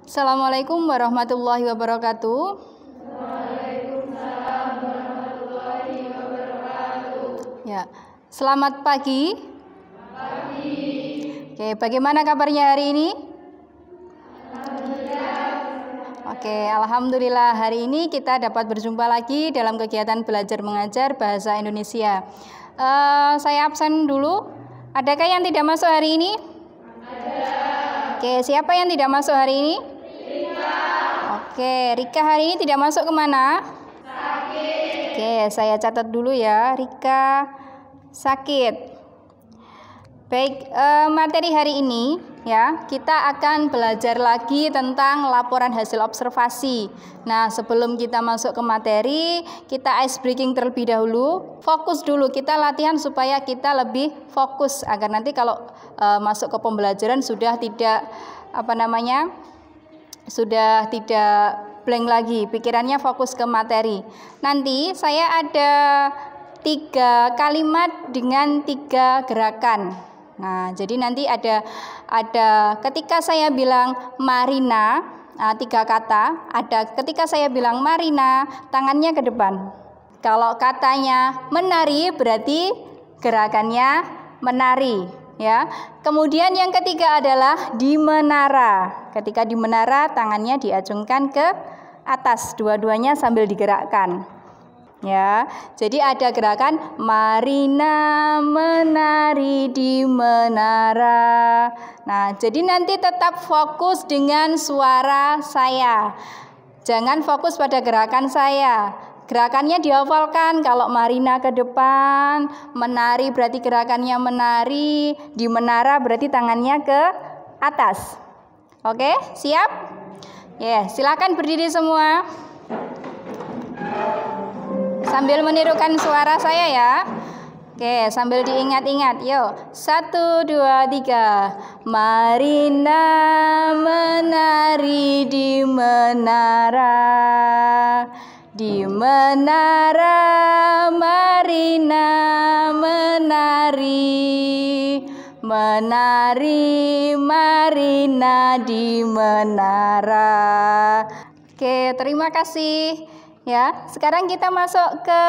Assalamualaikum warahmatullahi wabarakatuh. Waalaikumsalam warahmatullahi wabarakatuh. Ya, selamat pagi. Pagi. Oke, bagaimana kabarnya hari ini? Alhamdulillah. Oke, alhamdulillah hari ini kita dapat berjumpa lagi dalam kegiatan belajar mengajar bahasa Indonesia. Saya absen dulu. Adakah yang tidak masuk hari ini? Ada. Oke, siapa yang tidak masuk hari ini? Rika. Oke, Rika hari ini tidak masuk kemana? Sakit. Oke, saya catat dulu ya, Rika sakit. Baik, materi hari ini ya, kita akan belajar lagi tentang laporan hasil observasi. Nah, sebelum kita masuk ke materi, kita ice breaking terlebih dahulu. Fokus dulu, kita latihan supaya kita lebih fokus agar nanti kalau masuk ke pembelajaran sudah tidak sudah tidak blank lagi, pikirannya fokus ke materi. Nanti saya ada 3 kalimat dengan 3 gerakan. Nah, jadi nanti ada ketika saya bilang Marina, 3 kata, ada ketika saya bilang Marina, tangannya ke depan. Kalau katanya menari berarti gerakannya menari, ya. Kemudian yang ketiga adalah di menara. Ketika di menara tangannya diacungkan ke atas, dua-duanya sambil digerakkan. Ya, jadi ada gerakan Marina menari di menara. Nah, jadi nanti tetap fokus dengan suara saya. Jangan fokus pada gerakan saya. Gerakannya dihafalkan. Kalau Marina ke depan, menari berarti gerakannya menari, di menara berarti tangannya ke atas. Oke, siap? Ya, silakan berdiri semua. Sambil menirukan suara saya ya. Oke, sambil diingat-ingat. Yuk, 1, 2, 3. Marina menari di menara. Di menara Marina menari. Menari Marina di menara. Oke, terima kasih. Ya, sekarang kita masuk ke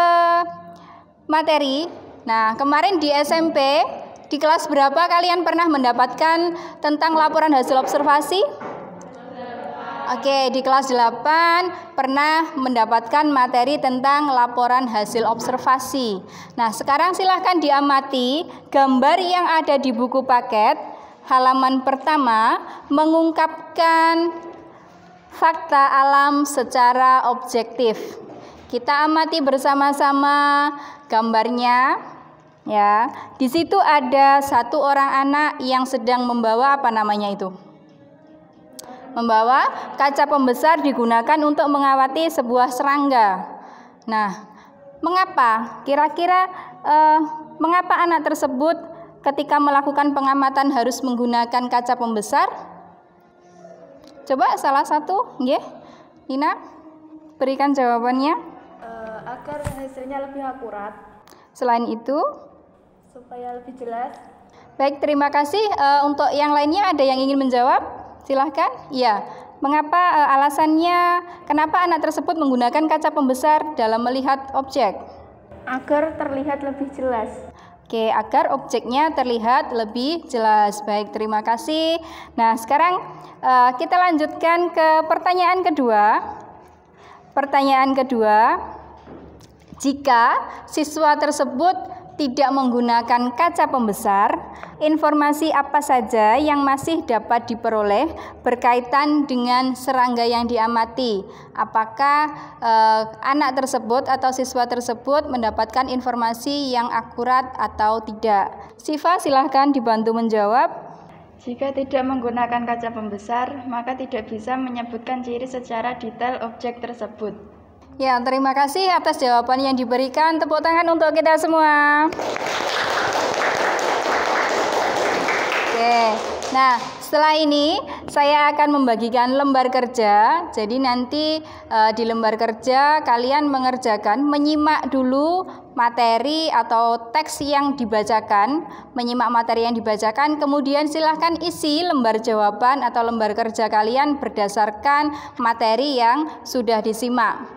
materi. Nah, kemarin di SMP, di kelas berapa kalian pernah mendapatkan tentang laporan hasil observasi? Oke, di kelas 8 pernah mendapatkan materi tentang laporan hasil observasi. Nah, sekarang silahkan diamati gambar yang ada di buku paket. Halaman pertama mengungkapkan fakta alam secara objektif. Kita amati bersama-sama gambarnya. Ya, di situ ada 1 orang anak yang sedang membawa apa namanya itu? Membawa kaca pembesar digunakan untuk mengawati sebuah serangga. Nah, mengapa? Kira-kira mengapa anak tersebut ketika melakukan pengamatan harus menggunakan kaca pembesar? Coba salah satu, nggih. Nina, berikan jawabannya. Agar hasilnya lebih akurat. Selain itu, Supaya lebih jelas. baik, terima kasih. Untuk yang lainnya ada yang ingin menjawab? Silahkan. Ya, mengapa alasannya? Kenapa anak tersebut menggunakan kaca pembesar dalam melihat objek? Agar terlihat lebih jelas. Oke, agar objeknya terlihat lebih jelas. Baik, terima kasih. Nah, sekarang kita lanjutkan ke pertanyaan kedua. Pertanyaan kedua, jika siswa tersebut tidak menggunakan kaca pembesar, informasi apa saja yang masih dapat diperoleh berkaitan dengan serangga yang diamati? Apakah anak tersebut atau siswa tersebut mendapatkan informasi yang akurat atau tidak? Siva, silahkan dibantu menjawab. Jika tidak menggunakan kaca pembesar, maka tidak bisa menyebutkan ciri secara detail objek tersebut. Ya, terima kasih atas jawaban yang diberikan. Tepuk tangan untuk kita semua. Oke, nah setelah ini saya akan membagikan lembar kerja. Jadi nanti di lembar kerja kalian menyimak dulu materi atau teks yang dibacakan, kemudian silahkan isi lembar jawaban atau lembar kerja kalian berdasarkan materi yang sudah disimak.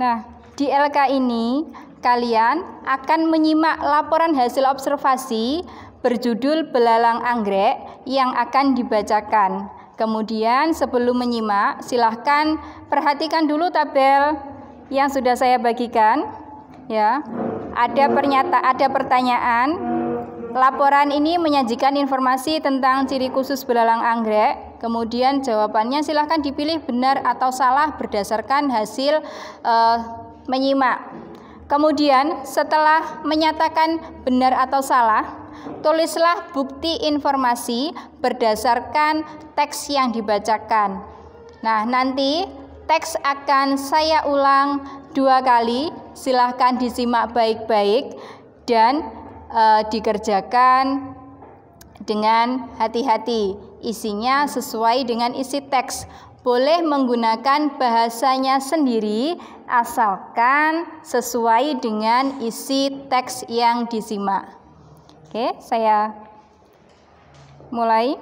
Nah, di LK ini kalian akan menyimak laporan hasil observasi berjudul belalang anggrek yang akan dibacakan. Kemudian sebelum menyimak, silahkan perhatikan dulu tabel yang sudah saya bagikan. Ya, ada pertanyaan. Laporan ini menyajikan informasi tentang ciri khusus belalang anggrek. Kemudian jawabannya silahkan dipilih benar atau salah berdasarkan hasil menyimak. Kemudian setelah menyatakan benar atau salah, tulislah bukti informasi berdasarkan teks yang dibacakan. Nah, nanti teks akan saya ulang 2 kali. Silahkan disimak baik-baik dan dikerjakan dengan hati-hati. Isinya sesuai dengan isi teks. Boleh menggunakan bahasanya sendiri asalkan sesuai dengan isi teks yang disimak. Oke, saya mulai.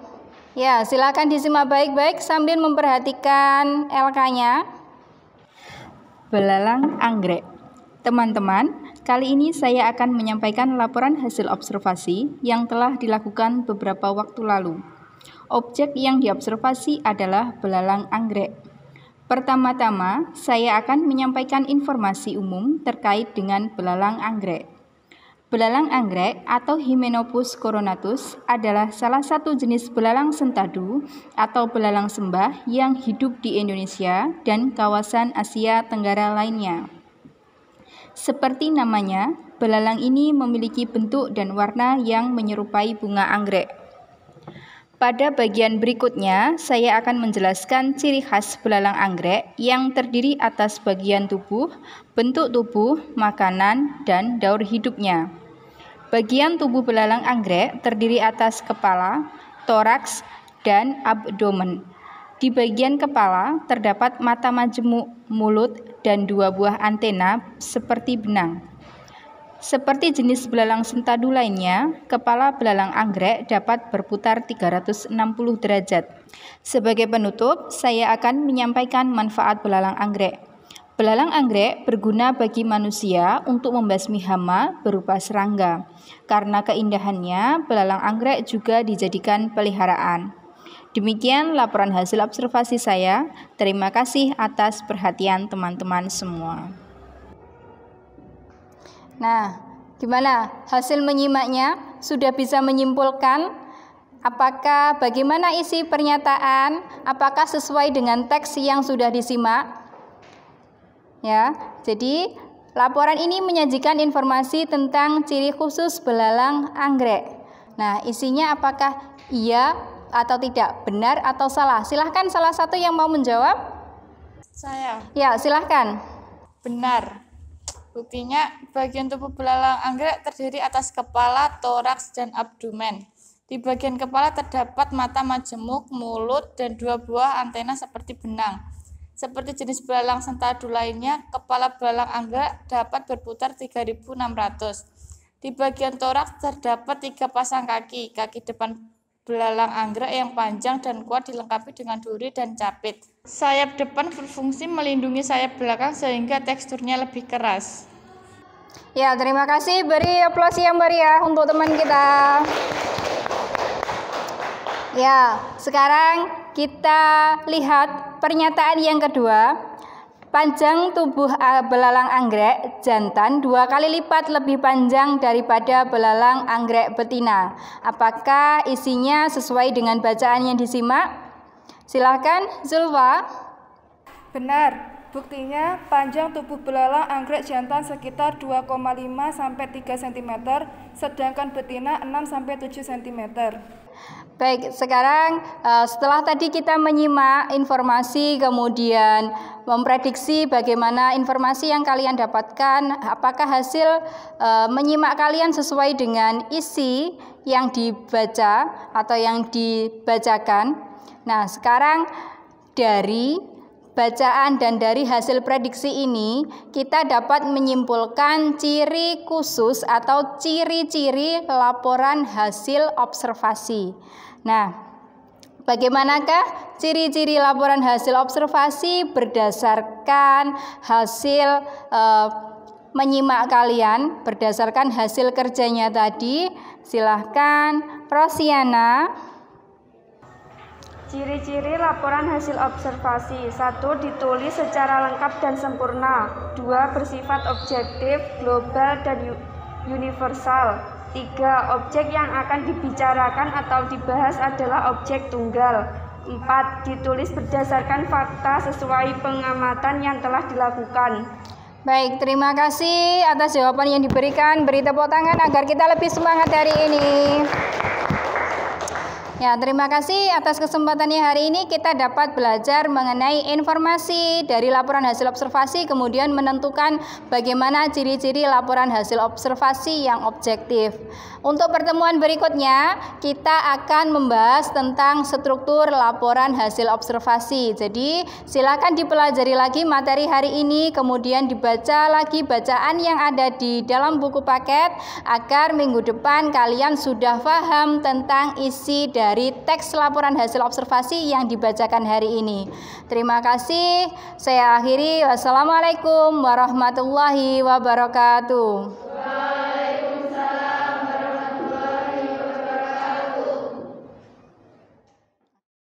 Ya, silakan disimak baik-baik sambil memperhatikan LK-nya. Belalang anggrek. Teman-teman, kali ini saya akan menyampaikan laporan hasil observasi yang telah dilakukan beberapa waktu lalu. Objek yang diobservasi adalah belalang anggrek. Pertama-tama, saya akan menyampaikan informasi umum terkait dengan belalang anggrek. Belalang anggrek atau Hymenopus coronatus adalah salah satu jenis belalang sentadu atau belalang sembah yang hidup di Indonesia dan kawasan Asia Tenggara lainnya. Seperti namanya, belalang ini memiliki bentuk dan warna yang menyerupai bunga anggrek. Pada bagian berikutnya, saya akan menjelaskan ciri khas belalang anggrek yang terdiri atas bagian tubuh, bentuk tubuh, makanan, dan daur hidupnya. Bagian tubuh belalang anggrek terdiri atas kepala, toraks, dan abdomen. Di bagian kepala terdapat mata majemuk, mulut, dan 2 buah antena seperti benang. Seperti jenis belalang sentadu lainnya, kepala belalang anggrek dapat berputar 360 derajat. Sebagai penutup, saya akan menyampaikan manfaat belalang anggrek. Belalang anggrek berguna bagi manusia untuk membasmi hama berupa serangga. Karena keindahannya, belalang anggrek juga dijadikan peliharaan. Demikian laporan hasil observasi saya. Terima kasih atas perhatian teman-teman semua. Nah, gimana hasil menyimaknya? Sudah bisa menyimpulkan bagaimana isi pernyataan? Apakah sesuai dengan teks yang sudah disimak? Ya, jadi laporan ini menyajikan informasi tentang ciri khusus belalang anggrek. Nah, isinya apakah iya atau tidak, benar atau salah? Silahkan salah satu yang mau menjawab. Saya. Ya, silahkan. Benar. Buktinya, bagian tubuh belalang anggrek terdiri atas kepala, toraks, dan abdomen. Di bagian kepala terdapat mata majemuk, mulut, dan 2 buah antena seperti benang. Seperti jenis belalang sentadu lainnya, kepala belalang anggrek dapat berputar 3.600. Di bagian toraks terdapat 3 pasang kaki. Kaki depan belalang anggrek yang panjang dan kuat dilengkapi dengan duri dan capit. Sayap depan berfungsi melindungi sayap belakang sehingga teksturnya lebih keras. Ya, terima kasih. Beri aplaus yang meriah untuk teman kita. Ya, sekarang kita lihat pernyataan yang kedua. Panjang tubuh belalang anggrek jantan 2 kali lipat lebih panjang daripada belalang anggrek betina. Apakah isinya sesuai dengan bacaan yang disimak? Silakan, Zulfa. Benar. Buktinya, panjang tubuh belalang anggrek jantan sekitar 2,5 sampai 3 cm, sedangkan betina 6 sampai 7 cm. Baik, sekarang setelah tadi kita menyimak informasi, kemudian memprediksi bagaimana informasi yang kalian dapatkan, apakah hasil menyimak kalian sesuai dengan isi yang dibaca atau yang dibacakan. Nah, sekarang dari bacaan dan dari hasil prediksi ini kita dapat menyimpulkan ciri khusus atau ciri-ciri laporan hasil observasi. Nah, bagaimanakah ciri-ciri laporan hasil observasi berdasarkan hasil menyimak kalian, berdasarkan hasil kerjanya tadi? Silahkan Rosiana. Ciri-ciri laporan hasil observasi. 1. Ditulis secara lengkap dan sempurna. 2. Bersifat objektif, global, dan universal. 3. Objek yang akan dibicarakan atau dibahas adalah objek tunggal. 4. Ditulis berdasarkan fakta sesuai pengamatan yang telah dilakukan. Baik, terima kasih atas jawaban yang diberikan. Beri tepuk tangan agar kita lebih semangat hari ini. Ya, terima kasih atas kesempatannya hari ini. Kita dapat belajar mengenai informasi dari laporan hasil observasi, kemudian menentukan bagaimana ciri-ciri laporan hasil observasi yang objektif. Untuk pertemuan berikutnya, kita akan membahas tentang struktur laporan hasil observasi. Jadi, silakan dipelajari lagi materi hari ini, kemudian dibaca lagi bacaan yang ada di dalam buku paket, agar minggu depan kalian sudah paham tentang isi dari teks laporan hasil observasi yang dibacakan hari ini. Terima kasih. Saya akhiri. Wassalamualaikum warahmatullahi wabarakatuh.